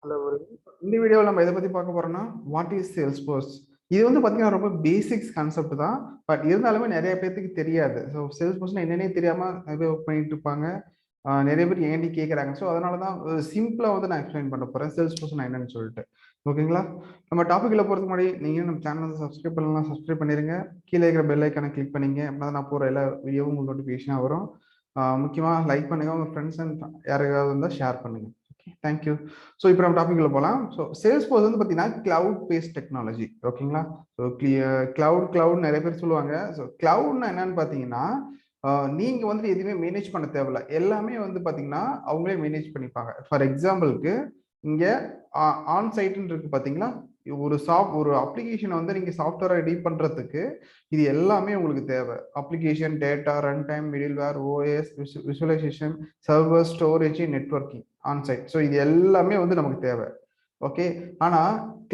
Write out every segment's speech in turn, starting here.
Hello. இந்த வீடியோவில் நம்ம எதை பற்றி பார்க்க போறோம்னா வாட் இஸ் சேல்ஸ்ஃபோர்ஸ். இது வந்து பார்த்தீங்கன்னா ரொம்ப பேசிக்ஸ் கான்செப்ட் தான். பட் இருந்தாலுமே நிறைய பேர்த்துக்கு தெரியாது. ஸோ சேல்ஸ்ஃபோர்ஸ்னா என்னன்னே தெரியாமல் நிறைய ஒர்க் பண்ணிட்டு இருப்பாங்க. நிறைய பேர் ஏன்டி கேட்குறாங்க. ஸோ அதனால தான் சிம்பிளாக வந்து நான் எக்ஸ்பிளைன் பண்ண போகிறேன் சேல்ஸ்ஃபோர்ஸ்னா என்னன்னு சொல்லிட்டு. ஓகேங்களா? நம்ம டாப்பிக்கில் போகிறதுக்கு முன்னாடி நீங்கள் நம்ம சேனலை சப்ஸ்கிரைப் பண்ணலாம், சப்ஸ்கிரைப் பண்ணிடுங்க. கீழே இருக்கிற பெல் ஐக்கானை கிளிக் பண்ணிங்க. அப்படின்னா நான் போகிற எல்லா வீடியோவும் உங்களுக்கு நோட்டிஃபிகேஷனாக வரும். முக்கியமாக லைக் பண்ணுங்கள். உங்கள் ஃப்ரெண்ட்ஸ் அண்ட் யாருக்காவது இருந்தால் ஷேர் பண்ணுங்கள். Okay, thank you. ஸோ இப்போ நம்ம டாபிக்ல போகலாம். ஸோ சேல்ஸ்ஃபோர்ஸ் வந்து பார்த்தீங்கன்னா கிளவுட் பேஸ்ட் டெக்னாலஜி. ஓகேங்களா? ஸோ கிளவுட் நிறைய பேர் சொல்லுவாங்க. ஸோ கிளவுட்னா என்னன்னு பார்த்தீங்கன்னா நீங்க வந்து எதுவுமே மேனேஜ் பண்ண தேவையில்ல. எல்லாமே வந்து பார்த்தீங்கன்னா அவங்களே மேனேஜ் பண்ணிப்பாங்க. ஃபார் எக்ஸாம்பிளுக்கு இங்க ஆன் சைட்னு இருக்கு பார்த்தீங்களா? ஒரு அப்ளிகேஷனை வந்து நீங்க சாஃப்ட்வேரை ரெடி பண்றதுக்கு இது எல்லாமே உங்களுக்கு தேவை. Application, data, run time, middleware, OS, visualisation, server, storage, networking, onsite. So இது எல்லாமே வந்து நமக்கு தேவை. ஓகே. ஆனா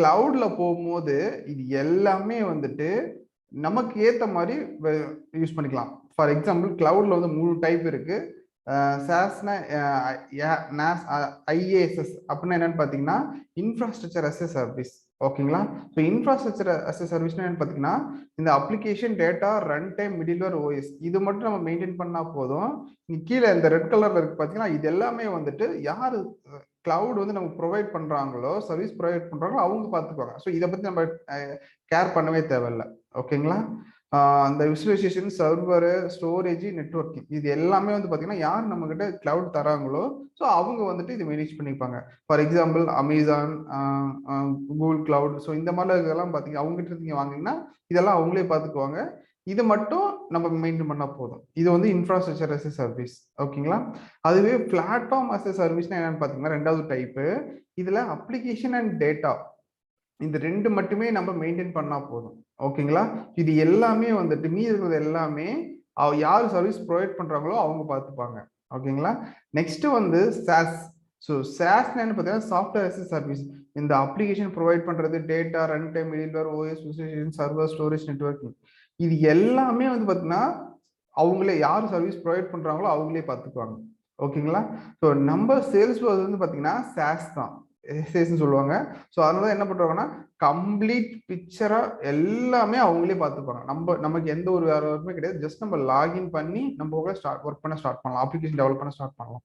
கிளவுட்ல போகும்போது இது எல்லாமே வந்துட்டு நமக்கு ஏத்த மாதிரி யூஸ் பண்ணிக்கலாம். ஃபார் எக்ஸாம்பிள் கிளவுட்ல வந்து 3 டைப் இருக்கு. சாஸ்னா ஐஏஎஸ்எஸ் அப்படின்னா என்னன்னு பார்த்தீங்கன்னா இன்ஃப்ராஸ்ட்ரக்சர் அஸ் எ சர்வீஸ். ஓகேங்களா? ஸோ இன்ஃப்ராஸ்ட்ரக்சர் அஸ் எ சர்வீஸ்னா என்னன்னு பார்த்தீங்கன்னா இந்த application, data, run time, middleware, OS இது மட்டும் நம்ம மெயின்டைன் பண்ணா போதும். கீழே இந்த ரெட் கலர்ல இருக்கு பார்த்தீங்கன்னா இது எல்லாமே வந்துட்டு யாரு கிளவுட் வந்து நமக்கு ப்ரொவைட் பண்றாங்களோ, சர்வீஸ் ப்ரொவைட் பண்றாங்களோ அவங்க பார்த்துக்குவாங்க. ஸோ இதை பத்தி நம்ம கேர் பண்ணவே தேவையில்லை. ஓகேங்களா? அந்த விசுவலைசேஷன், சர்வர், ஸ்டோரேஜ், நெட்வொர்க்கிங் இது எல்லாமே வந்து பார்த்தீங்கன்னா யார் நம்ம கிட்ட கிளவுட் தராங்களோ ஸோ அவங்க வந்துட்டு இது மேனேஜ் பண்ணிப்பாங்க. For example Amazon, Google cloud, so இந்த மாதிரி இதெல்லாம் பார்த்தீங்கன்னா அவங்ககிட்ட நீங்க வாங்கினீங்கன்னா இதெல்லாம் அவங்களே பார்த்துக்குவாங்க. இது மட்டும் நம்ம மெயின்டைன் பண்ணா போதும். இது வந்து இன்ஃப்ராஸ்ட்ரக்சர் அஸ் எ சர்வீஸ். ஓகேங்களா? அதுவே பிளாட்ஃபார்ம் அஸ் எ சர்வீஸ்னா என்னன்னு பார்த்தீங்கன்னா ரெண்டாவது டைப்பு. இதுல அப்ளிகேஷன் அண்ட் டேட்டா இந்த ரெண்டு மட்டுமே நம்ம மெயின்டைன் பண்ணா போதும். ஓகேங்களா? இது எல்லாமே வந்துட்டு மீதி இருக்கிறது எல்லாமே யார் சர்வீஸ் ப்ரொவைட் பண்றாங்களோ அவங்க பார்த்துப்பாங்க. ஓகேங்களா? நெக்ஸ்ட் வந்து சாஸ். ஸோ சாஸ்னா என்ன பார்த்தீங்கன்னா சாஃப்ட்வேர் அஸ் எ சர்வீஸ். இந்த அப்ளிகேஷன் ப்ரொவைட் பண்றது, data, run time, middleware, OS, server, storage, networking இது எல்லாமே வந்து பார்த்தீங்கன்னா அவங்களே யார் சர்வீஸ் ப்ரொவைட் பண்றாங்களோ அவங்களே பார்த்துக்குவாங்க. ஓகேங்களா? ஸோ நம்ம சேல்ஸ் வந்து பார்த்தீங்கன்னா சாஸ் தான் சொல்லுவாங்க. ஸோ அதனால என்ன பண்றாங்கன்னா கம்ப்ளீட் பிக்சரா எல்லாமே அவங்களே பார்த்துப்பாங்க. நமக்கு எந்த ஒரு வேற ஒர்க்குமே கிடையாது. ஜஸ்ட் நம்ம லாகின் பண்ணி நம்ம ஒர்க் பண்ண ஸ்டார்ட் பண்ணலாம், அப்ளிகேஷன் டெவலப் பண்ண ஸ்டார்ட் பண்ணலாம்.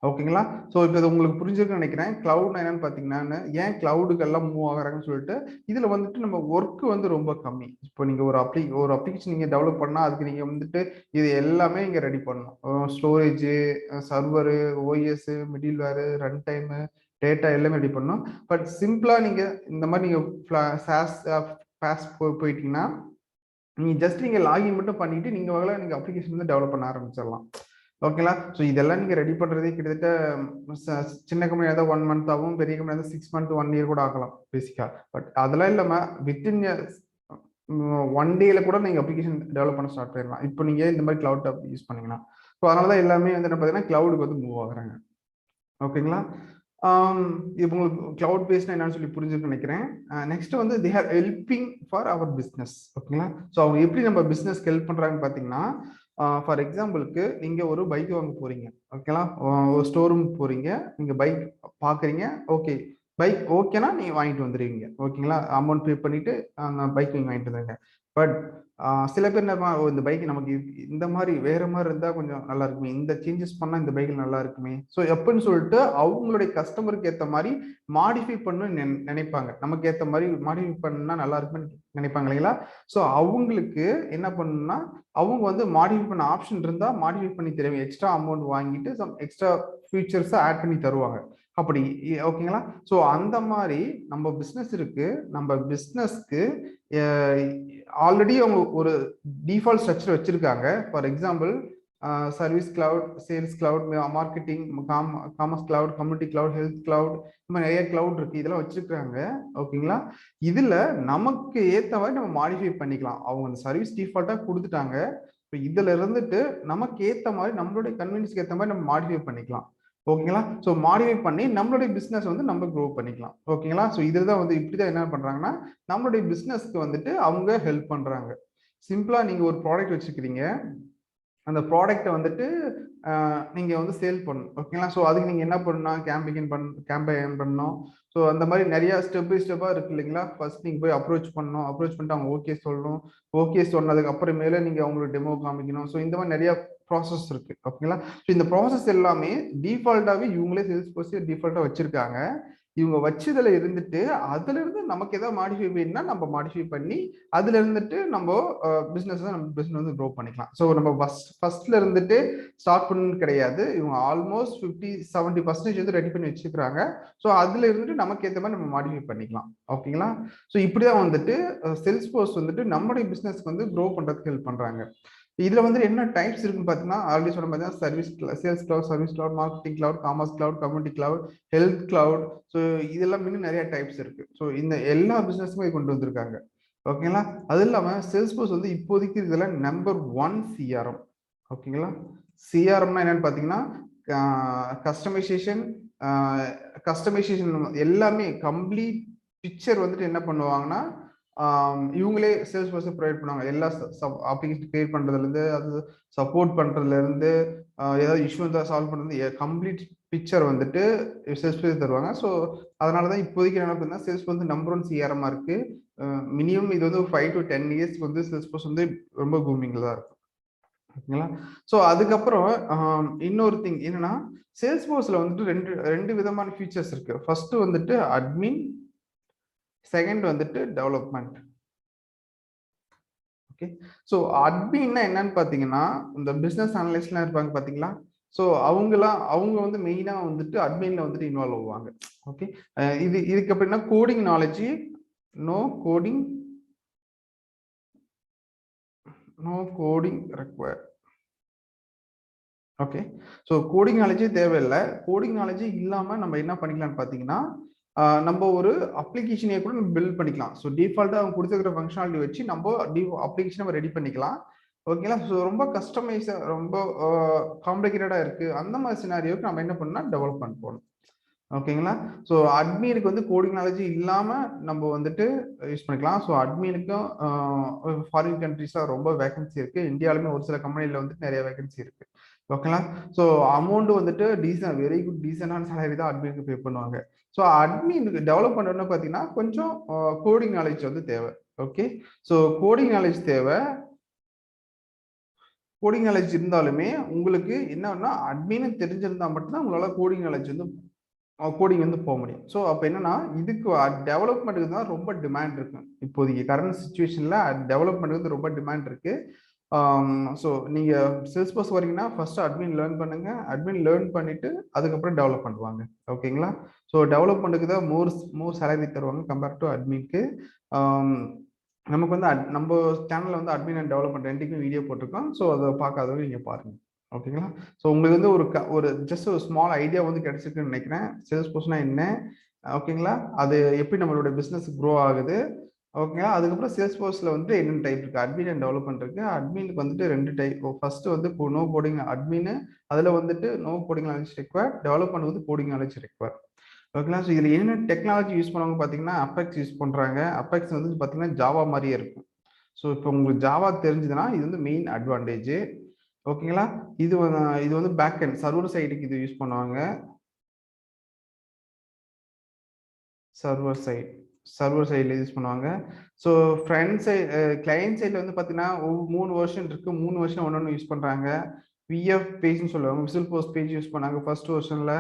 ஓகேங்களா? ஸோ இப்போ இது உங்களுக்கு புரிஞ்சிருக்குன்னு நினைக்கிறேன். கிளவுட் என்னன்னு பார்த்தீங்கன்னா ஏன் கிளவுடுக்கு எல்லாம் மூவ் ஆகுறாங்கன்னு சொல்லிட்டு இதுல வந்துட்டு நம்ம ஒர்க் வந்து ரொம்ப கம்மி. இப்போ நீங்க ஒரு அப்ளிகேஷன் நீங்க டெவலப் பண்ணா அதுக்கு நீங்க வந்துட்டு இது எல்லாமே நீங்க ரெடி பண்ணணும். Storage, server, OS, middleware, run time, data எல்லாமே ரெடி பண்ணணும். பட் சிம்பிளா நீங்க இந்த மாதிரி நீங்க போயிட்டீங்கன்னா நீங்க ஜஸ்ட் நீங்க லாகின் மட்டும் பண்ணிட்டு நீங்க அப்ளிகேஷன் வந்து டெவலப் பண்ண ஆரம்பிச்சிடலாம். ஓகேங்களா? ஸோ இதெல்லாம் நீங்க ரெடி பண்றதே கிட்டத்தட்ட சின்ன கம்பெனியாக தான் 1 மந்த் ஆகும், பெரிய கம்பெனியாக தான் 6 மந்த் 1 இயர் கூட ஆகலாம் பேசிக்கா. பட் அதெல்லாம் இல்லாம வித்தின் 1 டேல கூட நீங்க அப்ளிகேஷன் டெவலப் பண்ண ஸ்டார்ட் பண்ணிடலாம். இப்போ நீங்க இந்த மாதிரி கிளவுட் யூஸ் பண்ணீங்கன்னா. ஸோ அதனாலதான் எல்லாமே வந்து என்ன பார்த்தீங்கன்னா கிளவுடுக்கு வந்து மூவ் ஆகுறாங்க. ஓகேங்களா? இப்போ உங்களுக்கு கிளவுட் பேஸ்னா என்னன்னு சொல்லி புரிஞ்சுன்னு நினைக்கிறேன். நெக்ஸ்ட் வந்து they are helping for our business. ஓகேங்களா? ஸோ அவங்க எப்படி நம்ம பிஸ்னஸ் ஹெல்ப் பண்றாங்கன்னு பார்த்தீங்கன்னா ஃபார் எக்ஸாம்பிளுக்கு நீங்க ஒரு பைக் வாங்க போறீங்க. ஓகேங்களா? ஒரு ஸ்டோர் ரூம் போறீங்க, நீங்க பைக் பாக்குறீங்க. ஓகே, பைக் ஓகேனா நீங்க வாங்கிட்டு வந்துடுவீங்க. ஓகேங்களா? அமௌண்ட் பே பண்ணிட்டு அந்த பைக் நீங்க வாங்கிட்டு வந்துருங்க. பட் சில பேர் என்ன இந்த பைக் நமக்கு இந்த மாதிரி வேற மாதிரி இருந்தா கொஞ்சம் நல்லா இருக்குமே, இந்த சேஞ்சஸ் பண்ணா இந்த பைக் நல்லா இருக்குமே, ஸோ எப்படின்னு சொல்லிட்டு அவங்களுடைய கஸ்டமருக்கு ஏற்ற மாதிரி மாடிஃபை பண்ண நினைப்பாங்க. நமக்கு ஏற்ற மாதிரி மாடிஃபை பண்ணா நல்லா இருக்குன்னு நினைப்பாங்க இல்லைங்களா? ஸோ அவங்களுக்கு என்ன பண்ணணும்னா அவங்க வந்து மாடிஃபை பண்ண ஆப்ஷன் இருந்தா மாடிஃபை பண்ணி தருவாங்க. எக்ஸ்ட்ரா அமௌண்ட் வாங்கிட்டு சம் எக்ஸ்ட்ரா ஃபீச்சர்ஸை ஆட் பண்ணி தருவாங்க. அப்படி ஓகேங்களா? ஸோ அந்த மாதிரி நம்ம பிஸ்னஸ் இருக்கு. நம்ம பிஸ்னஸ்க்கு ஆல்ரெடி அவங்க ஒரு டிஃபால்ட் ஸ்ட்ரக்சர் வச்சிருக்காங்க. For example service cloud, sales cloud, marketing, commerce cloud, community cloud, health cloud, இந்த மாதிரி நிறைய கிளவுட் இருக்கு. இதெல்லாம் வச்சிருக்காங்க. ஓகேங்களா? இதுல நமக்கு ஏற்ற மாதிரி நம்ம மாடிஃபை பண்ணிக்கலாம். அவங்க அந்த சர்வீஸ் டிஃபால்ட்டா கொடுத்துட்டாங்க. இப்போ இதுல இருந்துட்டு நமக்கு ஏற்ற மாதிரி நம்மளுடைய கன்வீனியன்ஸ்க்கு ஏற்ற மாதிரி நம்ம மாடிஃபை பண்ணிக்கலாம். ஓகேங்களா? ஸோ மாடிஃபை பண்ணி நம்மளுடைய பிசினஸ் வந்து நம்ம க்ரோ பண்ணிக்கலாம். ஓகேங்களா? ஸோ இதுதான் வந்து இப்படிதான் என்ன பண்றாங்கன்னா நம்மளுடைய பிசினஸ்க்கு வந்துட்டு அவங்க ஹெல்ப் பண்றாங்க. சிம்பிளா நீங்க ஒரு ப்ராடக்ட் வச்சுக்கிறீங்க. அந்த ப்ராடக்ட்டை வந்துட்டு நீங்க வந்து சேல் பண்ணணும். ஓகேங்களா? ஸோ அதுக்கு நீங்க என்ன பண்ணணும்? கேம்பெயின் பண்ணணும். ஸோ அந்த மாதிரி நிறைய ஸ்டெப் பை ஸ்டெப்பா இருக்கு இல்லைங்களா? ஃபர்ஸ்ட் நீங்க போய் அப்ரோச் பண்ணணும். அப்ரோச் பண்ணிட்டு அவங்க ஓகே சொல்லணும். ஓகே சொன்னதுக்கு அப்புறமேல நீங்க அவங்களுக்கு டெமோ காமிக்கணும். ஸோ இந்த மாதிரி நிறைய ப்ராசஸ் இருக்கு. ஓகேங்களா? ஸோ இந்த ப்ராசஸ் எல்லாமே டிஃபால்ட்டாவே இவங்களே சேல்ஸ் டிஃபால்ட்டா வச்சிருக்காங்க. இவங்க வச்சதுல இருந்துட்டு அதுல இருந்து நமக்கு ஏதாவது மாடிஃபை வேணும்னா நம்ம மாடிஃபை பண்ணி அதுல இருந்துட்டு நம்ம பிசினஸ் வந்து க்ரோ பண்ணிக்கலாம். ஸோ நம்ம ஃபர்ஸ்ட்ல இருந்துட்டு ஸ்டார்ட் பண்ணு கிடையாது. இவங்க ஆல்மோஸ்ட் 50-70% வந்து ரெடி பண்ணி வச்சுக்கிறாங்க. ஸோ அதுல இருந்துட்டு நமக்கு ஏற்ற மாதிரி நம்ம மாடிஃபை பண்ணிக்கலாம். ஓகேங்களா? ஸோ இப்படிதான் வந்துட்டு சேல்ஸ்ஃபோர்ஸ் வந்துட்டு நம்மளுடைய பிசினஸ்க்கு வந்து க்ரோ பண்றதுக்கு ஹெல்ப் பண்றாங்க. இதுல வந்து என்ன டைப்ஸ் இருக்குன்னு பாத்தீங்கன்னா ஆல்ரெடி சொன்ன மாதிரி தான் sales cloud, service cloud, marketing cloud, commerce cloud, community cloud, health cloud. So இதெல்லாம் இன்னும் நிறைய டைப்ஸ் இருக்கு. ஸோ இந்த எல்லா பிசினஸுமே கொண்டு வந்திருக்காங்க. ஓகேங்களா? அது இல்லாம சேல்ஸ்ஃபோர்ஸ் வந்து இப்போதைக்கு இதுல நம்பர் 1 சிஆர்எம். ஓகேங்களா? சிஆர்எம்னா என்னன்னு பாத்தீங்கன்னா கஸ்டமைசேஷன் கஸ்டமைசேஷன் எல்லாமே கம்ப்ளீட் பிக்சர் வந்துட்டு என்ன பண்ணுவாங்கன்னா இவங்களே சேல்ஸ்ஃபோர்ஸ் ப்ரொவைட் பண்ணுவாங்க. எல்லா அப்ளிகேஷன் கிரியேட் பண்றதுல இருந்து அது சப்போர்ட் பண்றதுல இருந்து ஏதாவது இஷ்யூ இருந்தால் சால்வ் பண்றது கம்ப்ளீட் பிக்சர் வந்துட்டு சேல்ஸ்ஃபோர்ஸ் தருவாங்க. ஸோ அதனாலதான் இப்போதைக்கு என்ன பண்ணுன்னா சேல்ஸ்ஃபோர்ஸ் வந்து நம்பர் 1 சிஆர்எம்மா இருக்கு. மினிமம் இது வந்து 5 to 10 years வந்து சேல்ஸ்ஃபோர்ஸ் வந்து ரொம்ப பூமிங்ல தான் இருக்கும். ஓகேங்களா? ஸோ அதுக்கப்புறம் இன்னொரு திங் என்னன்னா சேல்ஸ்ஃபோர்ஸ்ல வந்துட்டு ரெண்டு விதமான ஃபீச்சர்ஸ் இருக்கு. ஃபர்ஸ்ட் வந்துட்டு அட்மின், செகண்ட் வந்துட்டு டெவலப்மெண்ட். ஓகே. ஸோ அட்மின்னா என்னன்னு பாத்தீங்கன்னா இந்த பிசினஸ் அனலிஸ்ட்லாம் இருப்பாங்க பாத்தீங்களா? ஸோ அவங்க வந்து மெயினா வந்துட்டு அட்மின்ல வந்துட்டு இன்வால்வ் ஆவாங்க. ஓகே. இதுக்கு அப்படின்னா coding knowledge, no coding required. Okay. So coding நாலேஜே தேவையில்லை. கோடிங் நாலேஜே இல்லாம நம்ம என்ன பண்ணிக்கலாம்னு பாத்தீங்கன்னா நம்ம ஒரு அப்ளிகேஷனே கூட நம்ம பில்ட் பண்ணிக்கலாம். ஸோ டிஃபால்ட்டா அவங்க கொடுத்துருக்கிற ஃபங்க்ஷனாலிட்டி வச்சு நம்ம அப்ளிகேஷன் நம்ம ரெடி பண்ணிக்கலாம். ஓகேங்களா? ஸோ ரொம்ப கஸ்டமைஸா ரொம்ப காம்ப்ளிகேட்டடா இருக்கு அந்த மாதிரி சினாரியோக்கு நம்ம என்ன பண்ணா டெவலப்மெண்ட் போகணும். ஓகேங்களா? ஸோ அட்மினுக்கு வந்து கோடிங் நாலேஜ் இல்லாம நம்ம வந்துட்டு யூஸ் பண்ணிக்கலாம். ஸோ அட்மினுக்கும் ஃபாரின் கண்ட்ரீஸ்ல ரொம்ப வேகன்சி இருக்கு. இந்தியாலுமே ஒரு சில கம்பெனில வந்துட்டு நிறைய வேகன்சி இருக்கு. ஓகேங்களா? ஸோ அமௌண்ட் வந்துட்டு வெரி குட் டீசென்டான சேலரி தான் அட்மினுக்கு பே பண்ணுவாங்க. ஸோ அட்மினுக்கு டெவலப் பண்ணணும்னு பார்த்தீங்கன்னா கொஞ்சம் கோடிங் நாலேஜ் வந்து தேவை. ஓகே. ஸோ கோடிங் நாலேஜ் தேவை. கோடிங் நாலேஜ் இருந்தாலுமே உங்களுக்கு என்னன்னா அட்மின் தெரிஞ்சிருந்தா மட்டும்தான் உங்களால கோடிங் நாலேஜ் வந்து கோடிங் வந்து போக முடியும். ஸோ அப்போ என்னன்னா இதுக்கு டெவலப்மெண்ட்டுக்கு தான் ரொம்ப டிமாண்ட் இருக்கு. இப்போதைக்கு கரண்ட் சுச்சுவேஷன்ல டெவலப்மெண்ட் வந்து ரொம்ப டிமாண்ட் இருக்கு. ஸோ நீங்க சேல்ஸ்ஃபோர்ஸ் வரீங்கன்னா ஃபர்ஸ்ட் அட்மின் லேர்ன் பண்ணுங்க. அட்மின் லேர்ன் பண்ணிட்டு அதுக்கப்புறம் டெவலப் பண்ணுவாங்க. ஓகேங்களா? ஸோ டெவலப்மெண்ட்டுக்கு தான் மோர் சேலரி தருவாங்க கம்பேர் டு அட்மின்க்கு. நமக்கு வந்து நம்ம சேனல்ல வந்து அட்மின் அண்ட் டெவலப்மெண்ட் ரெண்டுக்கும் வீடியோ போட்டிருக்கோம். ஸோ அதை பார்க்காதவங்க நீங்க பாருங்க. ஓகேங்களா? ஸோ உங்களுக்கு வந்து ஒரு ஜஸ்ட் ஒரு ஸ்மால் ஐடியா வந்து கிடைச்சிருக்குன்னு நினைக்கிறேன். சேல்ஸ்ஃபோர்ஸ்னா என்ன? ஓகேங்களா? அது எப்படி நம்மளோட பிசினஸ் க்ரோ ஆகுது? ஓகேங்களா? அதுக்கப்புறம் சேல்ஸ்ஃபோர்ஸ்ல வந்து என்னென்ன டைப் இருக்கு? அட்மின் அண்ட் டெவலப்மெண்ட் இருக்கு. அட்மினுக்கு வந்துட்டு 2 டைப். ஃபர்ஸ்ட் வந்து நோ கோடிங் அட்மின். அதுல வந்துட்டு no coding knowledge required. Development வந்து கோடிங் நாலேஜ் ரெக்வயர்ட். ஓகேங்களா? ஸோ இதுல என்ன டெக்னாலஜி யூஸ் பண்ணுவாங்க பாத்தீங்கன்னா அபெக்ஸ் யூஸ் பண்றாங்க. அபெக்ஸ் வந்து பாத்தீங்கன்னா ஜாவா மாதிரியே இருக்கும். ஸோ இப்போ உங்களுக்கு ஜாவா தெரிஞ்சதுன்னா இது வந்து மெயின் அட்வான்டேஜ். ஓகேங்களா? இது வந்து பேக் எண்ட் சர்வர் சைடுக்கு இது யூஸ் பண்ணுவாங்க. சர்வர் சைடில் யூஸ் பண்ணுவாங்க. ஸோ ஃப்ரண்ட் சைட் கிளையன்ட் சைடில் வந்து பார்த்தீங்கன்னா 3 வெர்ஷன் இருக்கு. 3 வெர்ஷன் ஒன்று யூஸ் பண்ணுறாங்க. விஎஃப் பேஜ்னு சொல்லுவாங்க. விசில் போஸ்ட் பேஜ் யூஸ் பண்ணாங்க ஃபர்ஸ்ட் வெர்ஷனில்.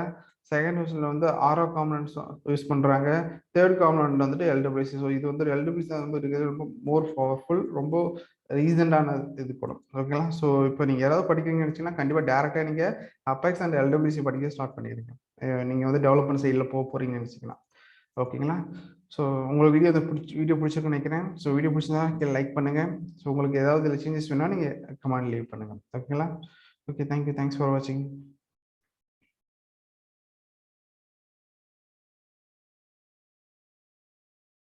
செகண்ட் வெர்ஷனில் வந்து ஆரோ காம்பனன்ட்ஸ் யூஸ் பண்ணுறாங்க. தேர்ட் காம்பனன்ட் வந்துட்டு எல்டபிள்யூசி. ஸோ இது வந்து எல்டபிள்யூசி வந்து இருக்கிறது ரொம்ப மோர் பவர்ஃபுல், ரொம்ப ரீசெண்டான இது படம். ஓகேங்களா? ஸோ இப்போ நீங்கள் யாராவது படிக்கிறீங்கன்னு நினச்சிங்கன்னா கண்டிப்பாக டேரெக்டாக நீங்கள் அபெக்ஸ் அண்ட் எல்டபிள்யூசி படிக்க ஸ்டார்ட் பண்ணிடுங்க. நீங்கள் வந்து டெவலப்மெண்ட் சைடில் போக போகிறீங்கன்னு நினச்சிக்கலாம். ஓகேங்களா? ஸோ உங்களுக்கு வீடியோ பிடிச்சிருக்குன்னு நினைக்கிறேன். ஸோ வீடியோ பிடிச்சிருந்தா கீழே லைக் பண்ணுங்க. ஸோ உங்களுக்கு ஏதாவது இதில் சேஞ்சஸ் வேணா நீங்கள் கமெண்ட் லீவ் பண்ணுங்க. ஓகேங்களா? Okay, thank you. தேங்க்ஸ் ஃபார் வாட்சிங்.